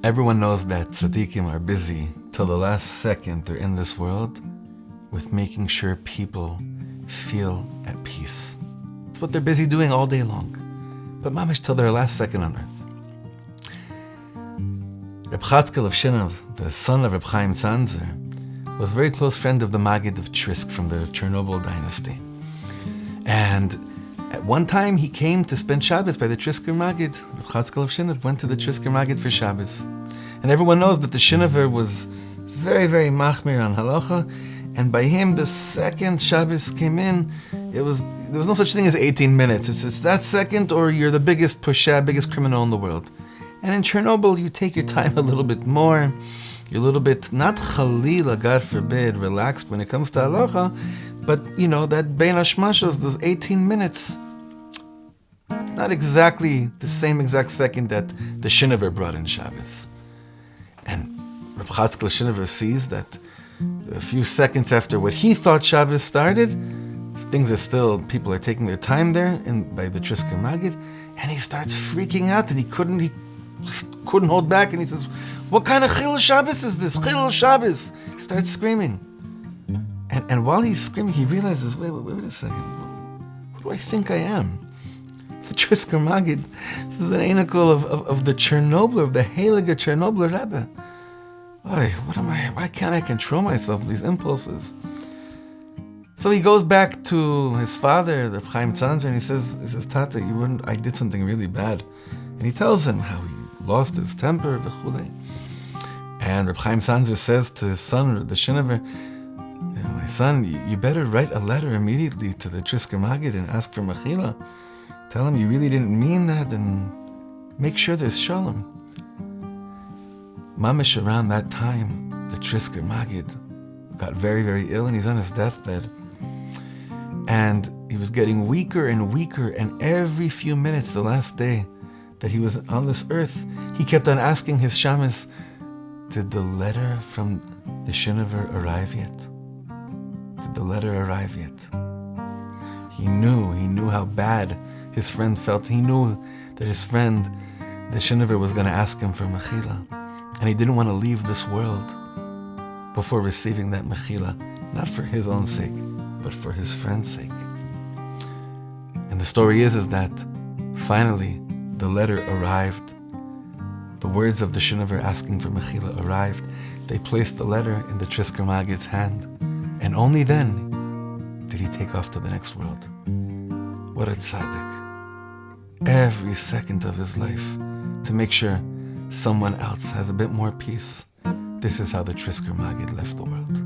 Everyone knows that tzaddikim are busy till the last second they're in this world with making sure people feel at peace. It's what they're busy doing all day long, but mamish till their last second on earth. Reb Chatzkel of Shinover, the son of Reb Chaim Zanzer, was a very close friend of the Maggid of Trisk from the Chernobyl dynasty. And at one time he came to spend Shabbos by the Trisker Maggid. Reb Chatzkel of Shinover went to the Trisker Maggid for Shabbos. And everyone knows that the Shinover was very, very machmir on halacha, and by him the second Shabbos came in, there was no such thing as 18 minutes. It's that second or you're the biggest pusha, biggest criminal in the world. And in Chernobyl, you take your time a little bit more. You're a little bit, not chalila, God forbid, relaxed when it comes to halacha, but, that bein hashmashos, those 18 minutes, it's not exactly the same exact second that the Shinover brought in Shabbos. And Reb Chatzkel Shinover sees that a few seconds after what he thought Shabbos started, things are still, people are taking their time there by the Trisker Maggid, and he starts freaking out, and he just couldn't hold back, and he says, "What kind of Chilul Shabbos is this? Chilul Shabbos!" He starts screaming. And while he's screaming, he realizes, wait a second, who do I think I am? The Trisker Maggid. This is an anacle of the Chernobler, of the Heilige Chernobler Rebbe. What am I? Why can't I control myself with these impulses? So he goes back to his father, the Chaim Zanzer, and he says, "Tata, I did something really bad." And he tells him how he lost his temper, v'chulei. And Reb Chaim Zanzer says to his son, the Shinover, "My son, you better write a letter immediately to the Trisker Maggid and ask for mechila. Tell him you really didn't mean that, and make sure there's shalom." Mamish around that time, the Trisker Maggid got very, very ill, and he's on his deathbed. And he was getting weaker and weaker, and every few minutes, the last day that he was on this earth, he kept on asking his shamas, "Did the letter from the Shinover arrive yet? Did the letter arrive yet?" He knew how bad his friend felt. He knew that his friend, the Shinover, was going to ask him for mechila. And he didn't want to leave this world before receiving that mechila, not for his own sake, but for his friend's sake. And the story is that finally the letter arrived. The words of the Shinover asking for mechila arrived. They placed the letter in the Trisker Maggid's hand, and only then did he take off to the next world. What a tzaddik. Every second of his life to make sure someone else has a bit more peace. This is how the Trisker Maggid left the world.